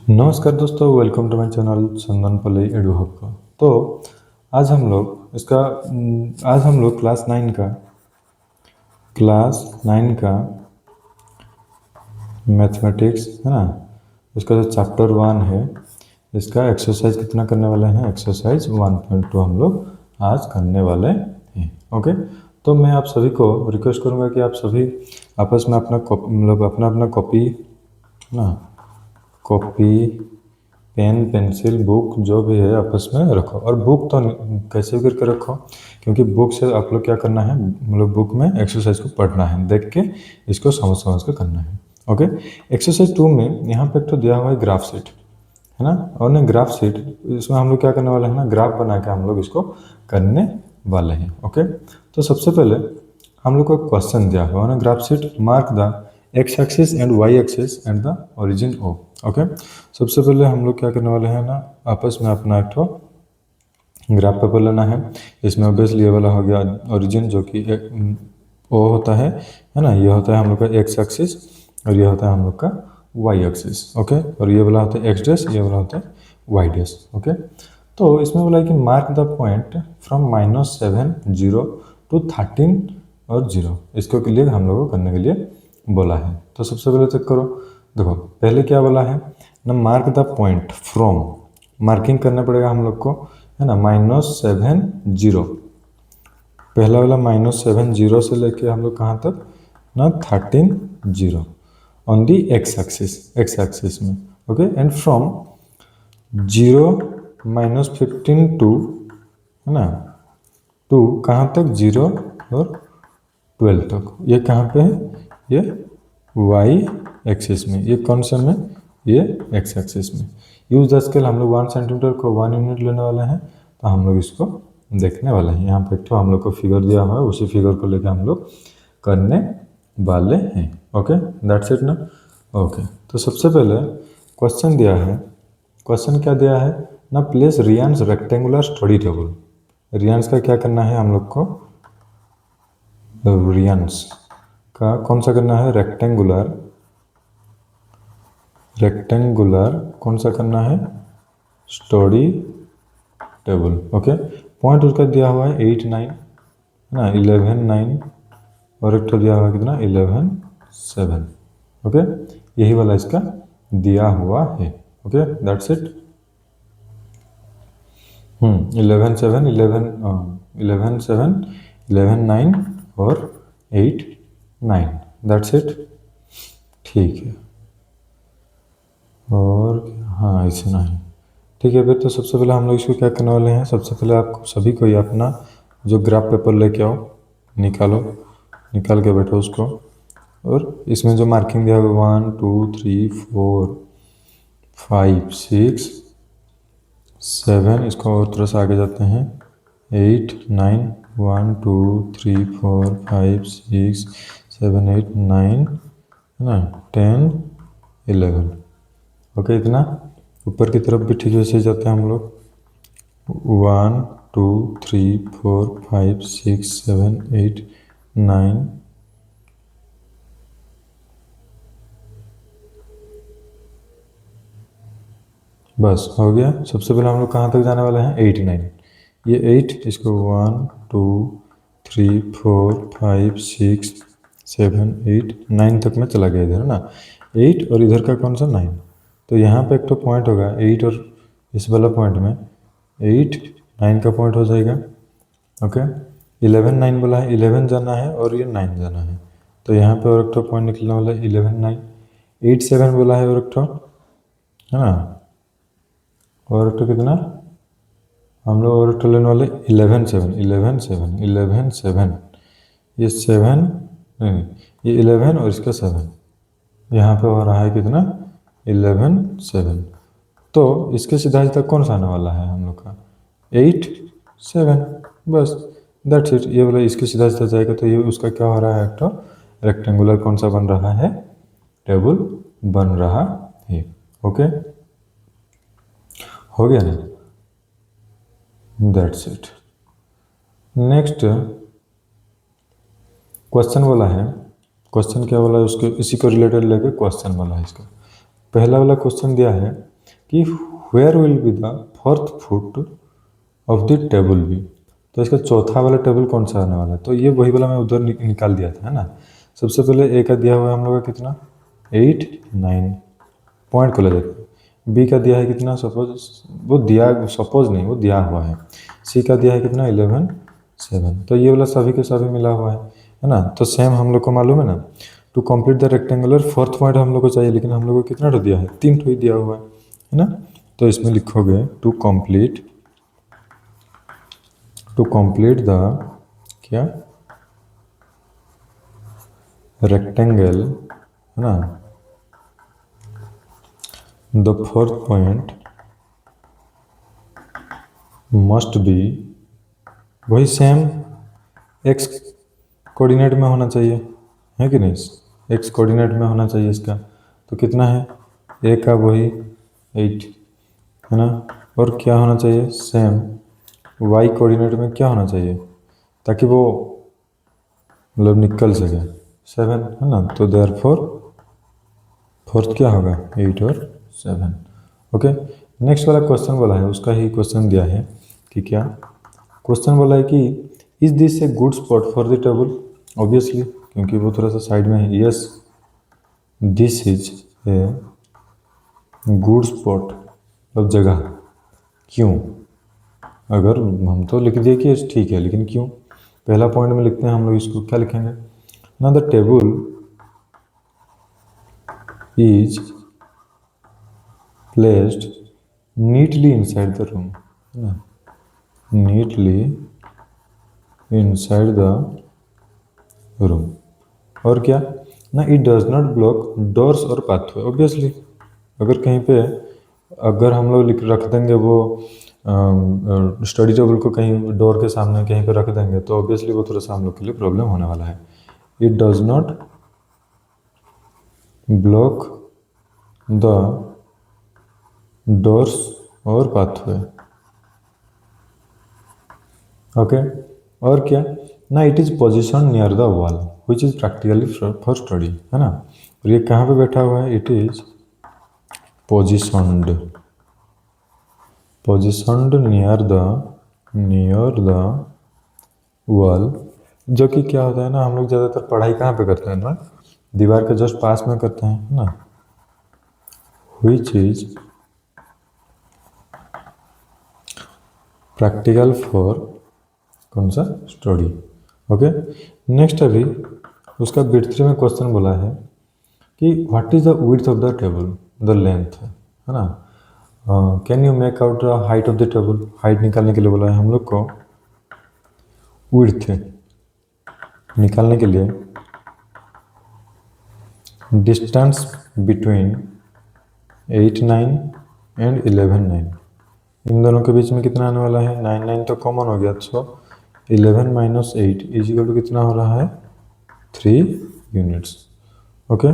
नमस्कार दोस्तों, welcome to my channel Chandan Pallai edu hub का। तो आज हम लोग क्लास 9 का मैथमेटिक्स है ना, उसका जो चैप्टर 1 है इसका एक्सरसाइज कितना करने वाले हैं। एक्सरसाइज 1.2 हम लोग आज करने वाले हैं। ओके, तो मैं आप सभी को रिक्वेस्ट करूंगा कि आप सभी आपस में अपना अपना कॉपी ना कॉपी पेन पेंसिल बुक जो भी है आपस में रखो। और बुक तो कैसे भी करके रखो, क्योंकि बुक से आप लोग क्या करना है, मतलब बुक में एक्सरसाइज को पढ़ना है, देख के इसको समझ समझ के करना है। ओके, एक्सरसाइज 2 में यहाँ पे एक तो दिया हुआ है ग्राफ शीट है ना, और ना ग्राफ शीट इसमें हम लोग क्या करने वाले हैं ना, ग्राफ बना के हम लोग इसको करने वाले हैं। ओके, तो सबसे पहले हम लोग को क्वेश्चन दिया हुआ है ना, graph sheet mark the X axis and Y axis and the origin O. Okay, सबसे पहले हम लोग क्या करने वाले हैं ना, आपस में अपना एक ठो ग्राफ पेपर लेना है। इसमें ऑब्वियसली ये वाला हो गया ओरिजिन, जो कि ओ होता है ना, ये होता है हम लोग का एक्स एक्सिस और ये होता है हम लोग का वाई एक्सिस। ओके, और ये वाला होता है एक्स डैश, ये वाला होता है वाई डैश। ओके, तो इसमें बोला है कि mark the point from -7 0 to 13 और 0, इसको के लिए हम लोग को करने के लिए बोला है। तो सबसे पहले चेक करो, देखो पहले क्या बोला है ना, mark the point from, marking करना पड़ेगा हम लोग को है ना, -7 0, पहला वाला -7 0 से लेके हम लोग कहाँ तक ना 13 0 ऑन दी एक्स एक्सिस में। ओके, एंड फ्रॉम 0 -15 टू है ना, टू कहाँ तक 0 और 12 तक, ये कहाँ पे है, ये वाई एक्सिस में, ये कौन सा में, ये एक्स एक्सिस में। यूज द स्केल, हम लोग 1 सेंटीमीटर को 1 यूनिट लेने वाले हैं, तो हम लोग इसको देखने वाले हैं। यहाँ पे एक तो हम लोग को फिगर दिया हुआ है, उसी फिगर को लेकर हम लोग करने वाले हैं। ओके, दैट्स इट ना। ओके, तो सबसे पहले क्वेश्चन दिया है, क्वेश्चन क्या दिया है ना, प्लेस रियांस रेक्टेंगुलर स्टडी टेबल। रियांस का क्या करना है हम लोग को, रियांस का कौन सा करना है, रेक्टेंगुलर कौन सा करना है, स्टडी टेबल। ओके, पॉइंट उसका दिया हुआ है 8 9 है ना, 11 9 और एक तो दिया हुआ है कितना 11 7। ओके, यही वाला इसका दिया हुआ है। Okay, that's it. 11 7 11 7 11 9 और 8 9, दैट्स इट। ठीक है, और हाँ इतना ही ठीक है। फिर तो सबसे पहले हम लोग इसको क्या करने वाले हैं, सबसे पहले आप सभी को ही अपना जो ग्राफ पेपर लेके आओ, निकाल के बैठो उसको, और इसमें जो मार्किंग दिया हुआ 1 2 3 4 5 6 7, इसको और थोड़ा सा आगे जाते हैं, 8 9 1 2 3 4 5 6 7 8 9 है ना, 10 11। ओके, इतना ऊपर की तरफ भी ठीक से जाते हैं हम लोग, 1 2 3 4 5 6 7 8 9 बस हो गया। सबसे पहले हम लोग कहाँ तक जाने वाले हैं, 8 9, ये 8, इसको 1 2 3 4 5 6 7 8 9 तक में चला गया इधर ना, 8 और इधर का कौन सा 9, तो यहाँ पे एक तो पॉइंट होगा 8 और इस वाला पॉइंट में 8 9 का पॉइंट हो जाएगा। ओके, 11 9 बोला है, 11 जाना है और ये 9 जाना है, तो यहाँ पे और एक तो पॉइंट निकलने वाला है 11 9। 8 7 बोला है और एक तो है ना, और एक तो कितना हम लोग और एक तो लेने वाले 11 7 11 7 11 7, ये 7 नहीं, ये 11 और इसका 7, यहाँ पे हो रहा है कितना 11 7। तो इसके सीधा सीधा कौन सा आने वाला है हम लोग का 8 7, बस दैट्स इट। ये वाला इसके सीधा सीधा जाएगा, तो ये उसका क्या हो रहा है, एक तो रेक्टेंगुलर कौन सा बन रहा है, टेबल बन रहा है। ओके, हो गया ना, दैट्स इट। नेक्स्ट क्वेश्चन वाला है, क्वेश्चन क्या वाला है उसके, इसी को रिलेटेड लेके क्वेश्चन वाला है इसका। पहला वाला क्वेश्चन दिया है कि where will be the fourth foot of the table B. तो इसका चौथा वाला टेबल कौन सा आने वाला है, तो ये वही वाला मैं उधर निकाल दिया था, है ना। सबसे पहले ए का दिया हुआ है हम लोग का कितना 8 9 पॉइंट को ले जाते हैं। बी का दिया है कितना, सपोज वो दिया, सपोज नहीं वो दिया हुआ है। सी का दिया है कितना 11 7। तो ये वाला सभी के सभी मिला हुआ है ना। तो सेम हम लोग को मालूम है ना, to complete the rectangular fourth point हम लोग को चाहिए, लेकिन हम लोग को कितना तो दिया है 3 तो ही दिया हुआ है ना। तो इसमें लिखोगे टू कंप्लीट द क्या रेक्टेंगल, है ना, the fourth point must be, वही सेम एक्स कोऑर्डिनेट में होना चाहिए, है कि नहीं, एक्स कोऑर्डिनेट में होना चाहिए इसका। तो कितना है ए का वही 8, है ना, और क्या होना चाहिए सेम वाई कोऑर्डिनेट में क्या होना चाहिए ताकि वो मतलब निकल सके 7, है ना। तो देयरफॉर फोर्थ क्या होगा 8 और 7। ओके, नेक्स्ट वाला क्वेश्चन बोला है, उसका ही क्वेश्चन दिया है कि क्या क्वेश्चन बोला है कि is this a good spot for the table. Obviously क्योंकि वो थोड़ा सा साइड में है। Yes this is a good spot, मतलब जगह। क्यों, अगर हम तो लिख दिए कि ठीक है, लेकिन क्यों, पहला पॉइंट में लिखते हैं हम लोग, इसको क्या लिखेंगे ना, the table is placed neatly inside the room, है ना, नीटली इनसाइड द रूम। और क्या ना, it does not block doors और पाथवे। ऑब्वियसली अगर कहीं पे अगर हम लोग लिख रख देंगे वो स्टडी टेबल को कहीं डोर के सामने कहीं पे रख देंगे, तो ऑब्वियसली वो थोड़ा सा हम लोग के लिए प्रॉब्लम होने वाला है। It does not block the doors और पाथवे। ओके, और क्या ना, it is position near the wall which is practically for study, है ना। और ये कहाँ पे बैठा हुआ है, it is positioned near the wall, जो कि क्या होता है ना, हम लोग ज़्यादातर पढ़ाई कहाँ पे करते हैं ना, दीवार के जस्ट पास में करते हैं, है ना, विच इज प्रैक्टिकल फॉर कौन सा स्टडी। ओके, नेक्स्ट अभी उसका बिट 3 में क्वेश्चन बोला है कि what is the width of the table, the length, है ना। Can you make out the height of the table. Height निकालने के लिए बोला है हम लोग को, विड्थ निकालने के लिए डिस्टेंस बिटवीन 8 9 एंड 11 9, इन दोनों के बीच में कितना आने वाला है 9 9 तो कॉमन हो गया, तो 11 माइनस 8 इजिकल टू कितना हो रहा है 3 units. Okay,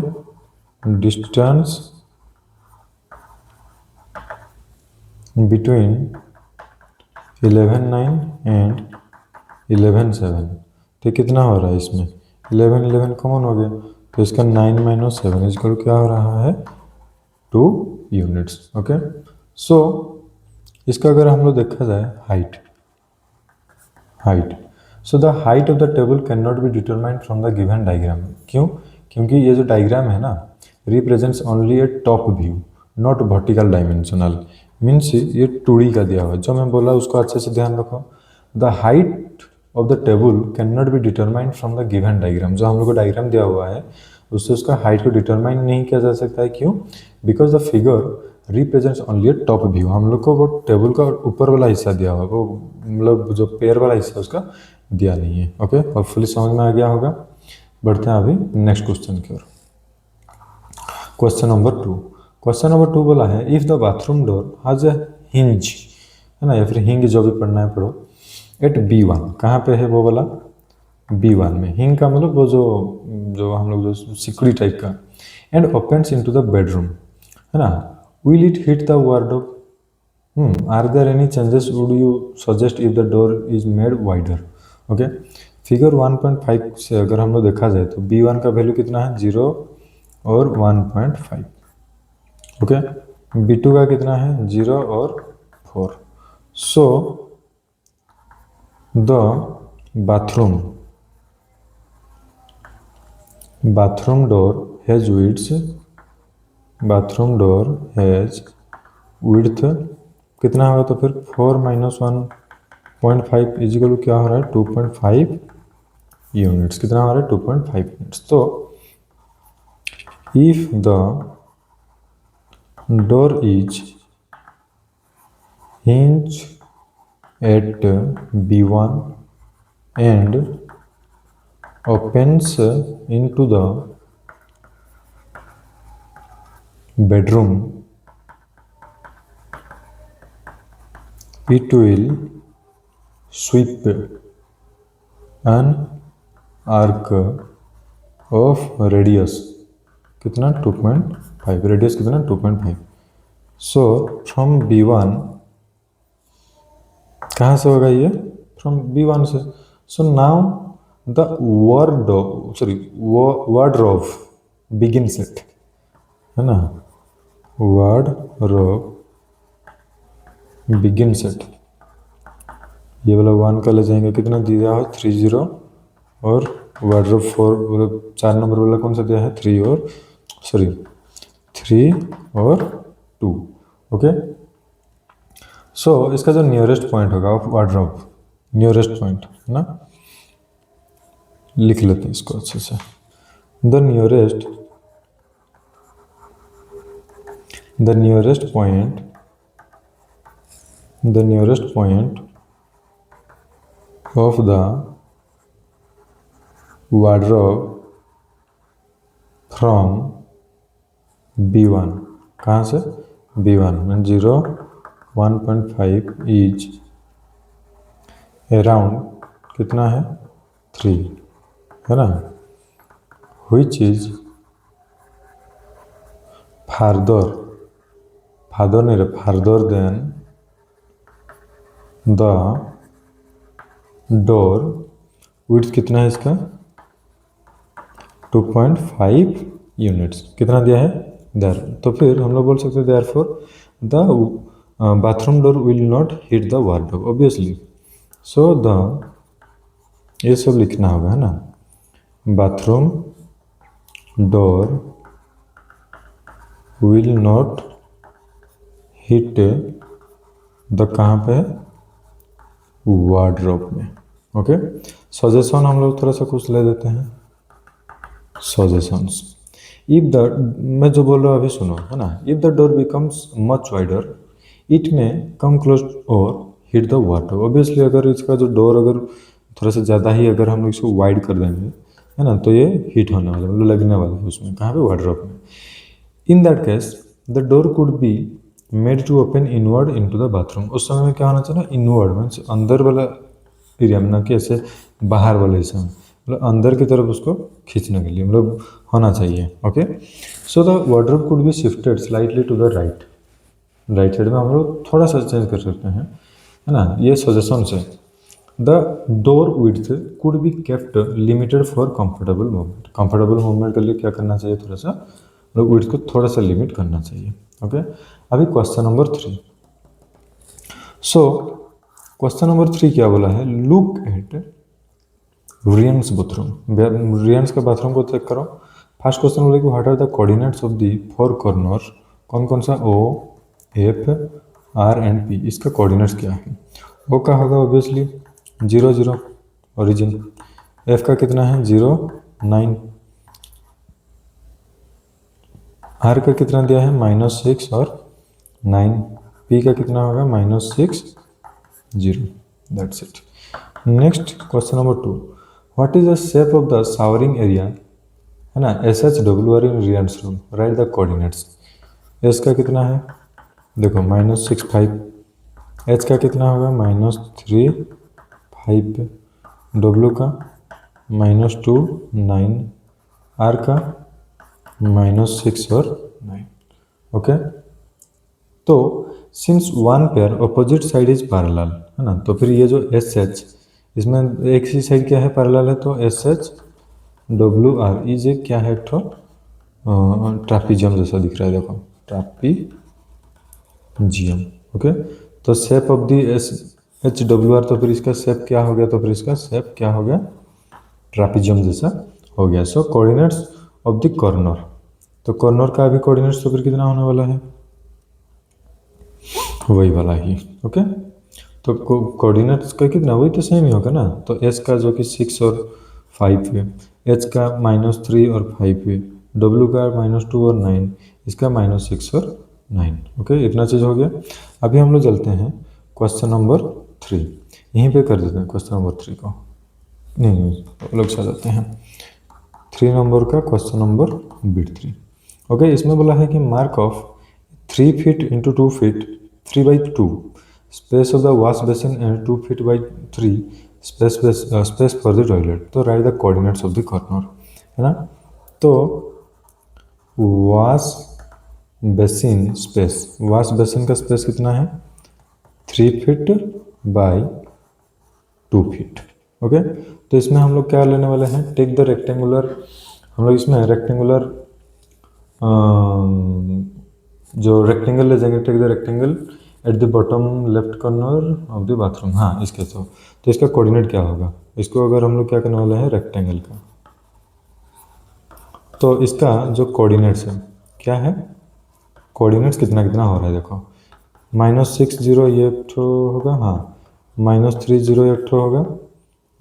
distance between 11 9 and 11 7, तो कितना हो रहा है इसमें 11 11 कॉमन हो गया, तो इसका 9 माइनस 7 इजिकल क्या हो रहा है 2 यूनिट्स। ओके, सो इसका अगर हम लोग देखा जाए height, so the height of the table can not be determined from the given diagram. क्यों, क्योंकि ये जो डायग्राम है ना represents only A top view not vertical dimensional, means ये 2D का दिया हुआ है। जो मैं बोला उसको अच्छे से ध्यान रखो, the height of the table can not be determined from the given diagram. जो हम लोग को डायग्राम दिया हुआ है उससे उसका हाइट को डिटरमाइन नहीं किया जा सकता है। क्यों, because the figure represents only A top view. हम लोग को वो टेबल का ऊपर वाला हिस्सा दिया हुआ है, वो मतलब जो पेयर वाला हिस्सा उसका दिया नहीं है। ओके, होपफुली समझ में आ गया होगा। बढ़ते हैं अभी नेक्स्ट क्वेश्चन की ओर। क्वेश्चन नंबर 2 बोला है if the bathroom door has a hinge, है ना, या फिर हिंग जो भी पढ़ना है पढ़ो, एट B1, कहाँ पे है वो वाला B1 में। हिंग का मतलब वो जो हम लोग जो सिकड़ी टाइप का, and opens into the bedroom, है ना, will it hit the wardrobe. Are there any changes would you suggest if the door is made wider. Okay, figure 1.5 से अगर हम लोग देखा जाए तो B1 का वैल्यू कितना है 0 और 1.5। ओके, B2 का कितना है 0 और 4। So the bathroom door has width कितना होगा, तो फिर 4 - 1.5 इजिकल क्या हो रहा है 2.5 यूनिट्स। कितना हो रहा है 2.5 यूनिट्स। तो if the door is hinge at B1 and opens into the bedroom, it will sweep an arc of radius कितना 2.5, रेडियस कितना 2.5। सो फ्रॉम B1 कहाँ से होगा ये, फ्रॉम B1 से। So now the wardrobe begins it, है ना, wardrobe begins it. ये वाला 1 का ले जाएंगे, कितना दिया है 30, और वार्डरोब 4 मतलब 4 नंबर वाला कौन सा दिया है 3 और 2। ओके, सो इसका जो नियरेस्ट पॉइंट होगा ऑफ वार्डरोब, नियरेस्ट पॉइंट है ना, लिख लेते हैं इसको अच्छे से। The nearest point of the wardrobe from B1, कहाँ से B1 में 0 1.5 इज अराउंड कितना है 3, है ना, which is farther than the door width कितना है इसका 2.5 यूनिट्स। कितना दिया है देयर, तो फिर हम लोग बोल सकते हैं therefore the bathroom door will not hit the wardrobe obviously. So the ये सब लिखना होगा, है ना, bathroom door will not hit the कहाँ पे वार्डरोब में। ओके, सजेशन हम लोग थोड़ा सा कुछ ले देते हैं। सजेशंस, इफ द, मैं जो बोल रहा हूँ अभी सुनो, है ना, if the door becomes much wider it में कम क्लोज और हिट द वार्डरोब। ऑब्वियसली अगर इसका जो डोर अगर थोड़ा सा ज़्यादा ही अगर हम लोग इसको वाइड कर देंगे, है ना, तो ये हिट होने वाला मतलब लगने वाला है उसमें, कहाँ पे वार्डरोब में। In that case the door could be made to open inward into the bathroom. उस समय में क्या होना चाहिए ना, इनवर्ड मीन्स अंदर वाला एरिया में, ना कि ऐसे बाहर वाले हिस्से में, मतलब अंदर की तरफ उसको खींचने के लिए मतलब होना चाहिए। Okay, so the wardrobe could be shifted slightly to the right side में हम लोग थोड़ा सा चेंज कर सकते हैं, है ना, ये सजेशन है। The door width could be kept limited for comfortable movement के लिए क्या करना चाहिए, थोड़ा सा मतलब विड्थ को थोड़ा सा लिमिट करना चाहिए। ओके, अभी question number 3। So question number 3 क्या बोला है, लुक एट रियंस बाथरूम। रियंस का बाथरूम को चेक करो। फर्स्ट क्वेश्चन बोले कि what are the coordinates of the 4 corner, कौन कौन सा O F R and P, इसका कोऑर्डिनेट्स क्या है। O का होगा ऑब्वियसली 0 0 ओरिजिन, F का कितना है 0 9, R का कितना दिया है -6 और 9, P का कितना होगा -6 0। That's it. Next question number 2, what is the shape of the showering area, है ना, SHWR in Ryan's room, write the coordinates. S का कितना है देखो -6 5, H का कितना होगा -3 5, W का -2 9, R का -6 और 9। ओके, तो since one pair opposite side is parallel, है ना, तो फिर ये जो SH इसमें एक ही साइड क्या है पैरेलल है, तो SHWR इज एक क्या है, एक ठो ट्रापीजियम जैसा दिख रहा है, देखो ट्रापीजियम GM। ओके, तो शेप ऑफ दी HWR, तो फिर इसका शेप क्या हो गया, तो फिर इसका शेप क्या हो गया, ट्रापिजियम जैसा हो गया। सो कोऑर्डिनेट्स ऑफ द कॉर्नर, तो कॉर्नर का भी कोऑर्डिनेट्स तो फिर कितना होने वाला है, वही वाला ही। ओके, तो कोऑर्डिनेट्स का कितना, वही तो सेम ही होगा ना। तो एस का जो कि 6 और 5 है, एच का -3 और 5 है, डब्ल्यू का -2 और 9, इसका -6 और 9। ओके, इतना चीज़ हो गया। अभी हम लोग चलते हैं क्वेश्चन नंबर 3, यहीं पे कर देते हैं क्वेश्चन नंबर 3 को, नहीं लोग से जाते हैं 3 नंबर का क्वेश्चन नंबर बिट 3। ओके, इसमें बोला है कि mark off 3 feet into 2 feet 3/2 space of the wash basin and 2 feet by 3 space for the toilet, तो write the coordinates of the corner, है ना। तो wash basin space, wash basin का space कितना है, 3 फीट बाई 2 फीट। ओके, तो इसमें हम लोग क्या लेने वाले हैं, टेक द रेक्टेंगुलर, हम लोग इसमें रेक्टेंगुलर जो रेक्टेंगल ले जाएंगे, take the rectangle at the bottom left corner of the bathroom. हाँ, इसके तो इसका कोऑर्डिनेट क्या होगा, इसको अगर हम लोग क्या करने वाले हैं, रेक्टेंगल का, तो इसका जो कोऑर्डिनेट्स है क्या है, कोऑर्डिनेट्स कितना कितना हो रहा है, देखो -60 ये एक ठो होगा, हाँ -30 एक ठो होगा,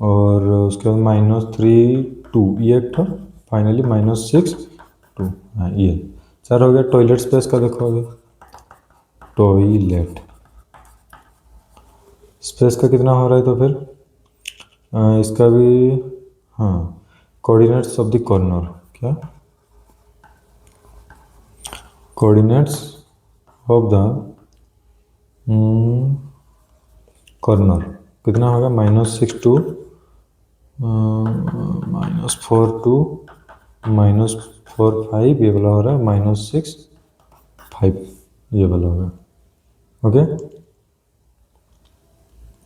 और उसके बाद -32 ये एक ठो, फाइनली -62, हाँ ये 4 हो गया। टॉयलेट स्पेस का देखो अभी, टॉयलेट स्पेस का कितना हो रहा है, तो फिर इसका भी, हाँ कोऑर्डिनेट्स ऑफ द कॉर्नर, क्या कोऑर्डिनेट्स ऑफ द कॉर्नर कितना होगा, -62 -42 -45 ये वाला हो रहा है, -65 ये वाला होगा। ओके,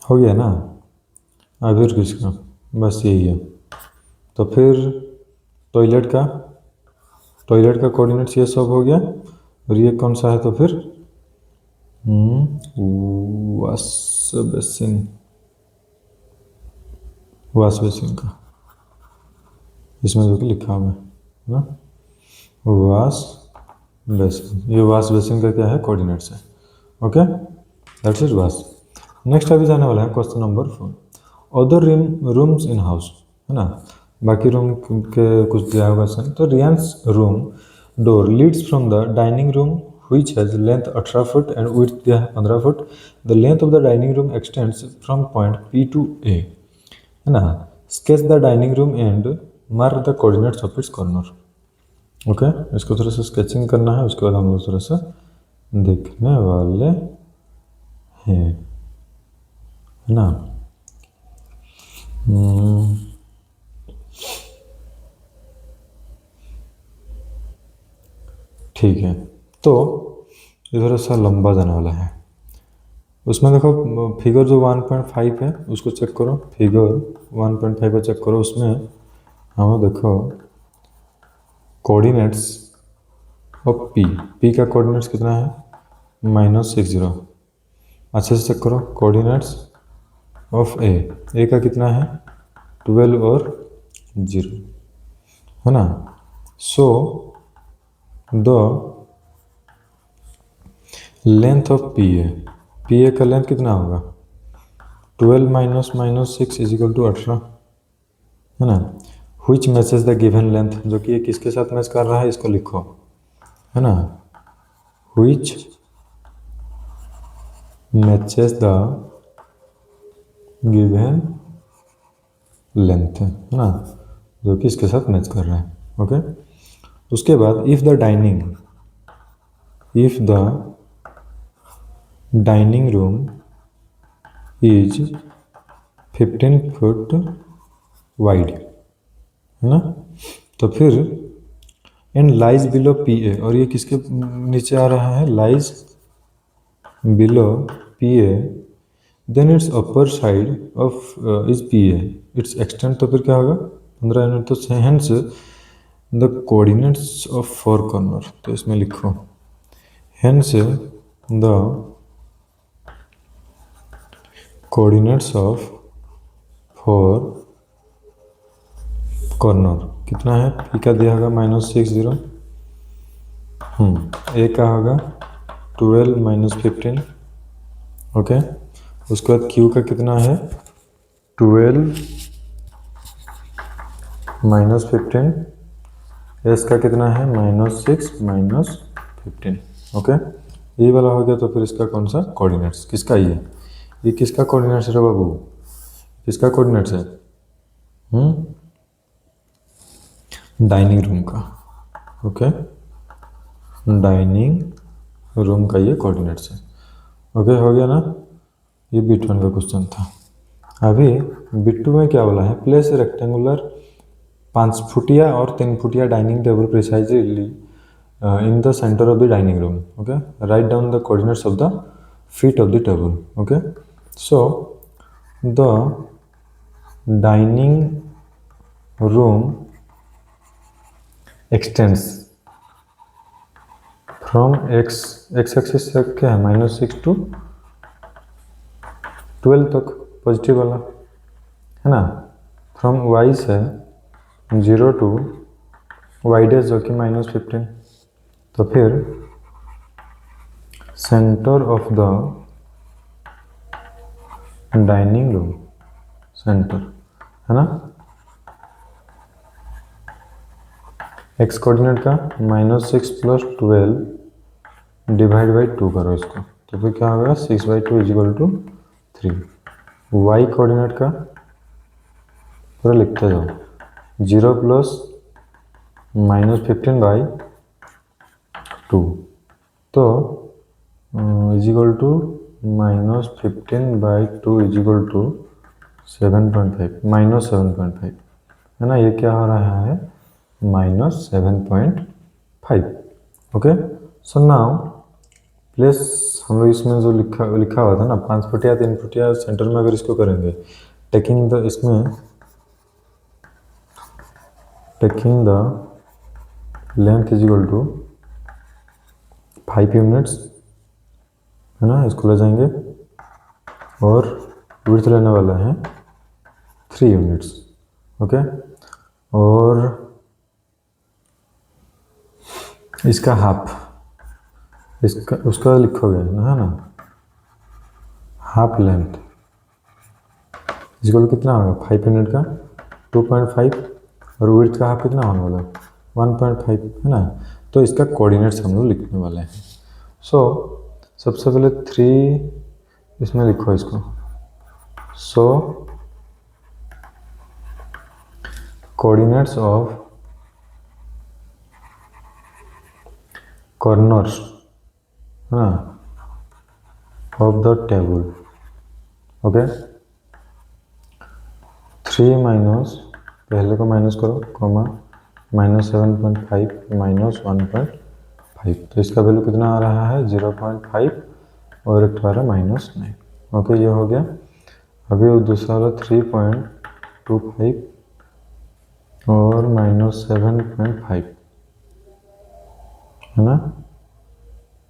हो गया ना। अब फिर किसका, बस यही है। तो फिर टॉयलेट का कोऑर्डिनेट्स ये सब हो गया, और ये कौन सा है, तो फिर वॉश बेसिन का, इसमें जो कि लिखा हुआ है ना, वॉश बेसिन, ये वॉश बेसिन का क्या है, कोऑर्डिनेट्स है। ओके, दैट्स इट बस। नेक्स्ट अभी जाने वाला है question number 4, other rooms in house, है ना, बाकी रूम के कुछ दिया होगा सर। तो Ryan's room door leads from the dining room which has length 18 foot and width दिया है 15 foot. The length of the dining room extends from point P to A, है ना। Sketch the dining room and mark the coordinates of its corner। Okay, इसको थोड़ा सा sketching करना है, उसके बाद हम लोग थोड़ा सा देखने वाले हैं, है ना। ठीक है, तो ये थोड़ा सा लंबा जाने वाला है। उसमें देखो फिगर जो 1.5 है उसको चेक करो, फिगर 1.5 को चेक करो, उसमें हमें देखो कोऑर्डिनेट्स ऑफ पी का कोऑर्डिनेट्स कितना है, -60। अच्छे से चेक करो, कोऑर्डिनेट्स ऑफ ए का कितना है, 12 और 0, है ना। So the length of P A का लेंथ कितना होगा, 12 -6 = 18, है ना। Which matches the given length, जो कि ये किसके साथ मैच कर रहा है, इसको लिखो, है ना। Which matches the given length, है ना, जो कि इसके साथ मैच कर रहा है। ओके, उसके बाद if the dining room is 15 foot wide, है ना, तो फिर and lies below P A, और ये किसके नीचे आ रहा है, lies below P A, then its upper side of is P A, it's extend, तो फिर क्या होगा 15 यूनिट। तो hence the coordinates of 4 corner, तो इसमें लिखो hence the coordinates of 4 corner कितना है, पी का दिया होगा -60, ए का होगा 12 -15, ओके। उसके बाद क्यू का कितना है 12 -15, एस का कितना है -6 -15, ओके। ये वाला हो गया। तो फिर इसका कौन सा कोऑर्डिनेट्स, किसका ये किसका कोऑर्डिनेट्स है बाबू, किसका कोऑर्डिनेट्स है, डाइनिंग रूम का, ओके। डाइनिंग रूम का ये कोऑर्डिनेट्स है, ओके। हो गया ना, ये बिट 1 का क्वेश्चन था। अभी बिट 2 में क्या बोला है, प्लेस रेक्टेंगुलर 5 फुटिया और 3 फुटिया dining table precisely in the centre of the dining room, okay. Write down the coordinates of the feet of the table, okay. So the dining room extends from x axis से क्या है -6 to 12 तक, positive वाला है ना। From y से 0 to y dash जो कि -15। तो फिर centre of the dining room, centre है ना, एक्स कोऑर्डिनेट का -6 + 12 डिवाइड बाई 2 करो इसको, तो फिर क्या होगा 6/2 = 3। वाई कोऑर्डिनेट का पूरा लिखते जाओ, 0 + -15/2, तो -15/2 = 7.5 है ना। ये क्या हो रहा है -7.5, ओके। सो नाउ प्लेस, हम लोग इसमें जो लिखा हुआ था ना 5 फुटिया 3 फुटिया, सेंटर में अगर इसको करेंगे टेकिंग द, इसमें टेकिंग द लेंथ = 5 यूनिट्स है ना, इसको ले जाएंगे, और विड्थ लेने वाला है 3 यूनिट्स, ओके। और इसका हाफ, इसका उसका लिखोगे ना, है ना, हाफ लेंथ इसको कितना होगा 5 यूनिट का 2.5, और विड्थ का हाफ कितना होने वाला 1.5 है ना। तो इसका कोऑर्डिनेट्स हम लोग लिखने वाले हैं। सो सबसे पहले 3 इसमें लिखो इसको। सो कोऑर्डिनेट्स ऑफ कॉर्नर्स है ना of the table, okay. 3 minus, पहले को माइनस करो, कॉमा -7.5 -1.5, तो इसका वैल्यू कितना आ रहा है 0.5, और एक आ रहा है -9, ओके। ये हो गया। अभी वो दूसरा वाला 3.25 और -7.5 है ना,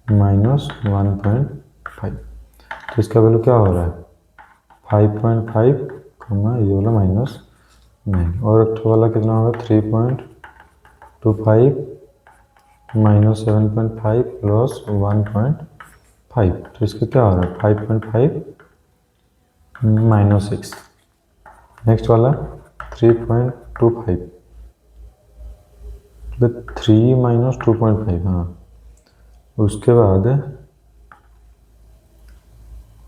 -1.5, तो इसका वैल्यू क्या हो रहा है 5.5, ये वाला -9, और एक वाला कितना होगा 3.25 -7.5 + 1.5, तो इसका क्या हो रहा है 5.5 -6। नेक्स्ट वाला 3.25, 3 - 2.5, हाँ। उसके बाद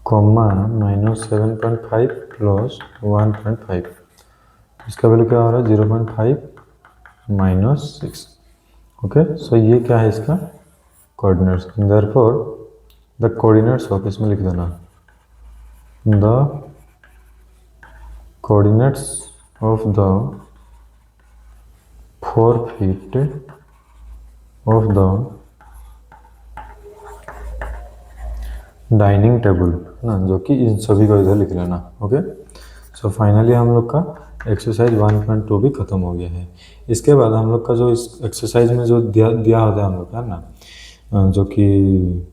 कॉमा -7.5 + 1.5, इसका वैल्यू क्या हो रहा है 0.5 -6, ओके। सो ये क्या है इसका coordinates, therefore the coordinates of, इसमें लिख देना the coordinates of the 4 feet of the dining table ना, जो कि इन सभी को इधर लिख लेना, ओके। सो फाइनली हम लोग का एक्सरसाइज 1.2 भी खत्म हो गया है। इसके बाद हम लोग का जो इस एक्सरसाइज में जो दिया होता है हम लोग का ना, जो कि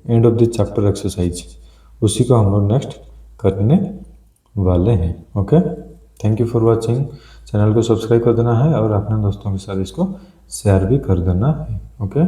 end of the chapter exercise, उसी को हम लोग नेक्स्ट करने वाले हैं। Okay, thank you for watching. Channel को सब्सक्राइब कर देना है और अपने दोस्तों के साथ इसको शेयर भी कर देना है। ओके।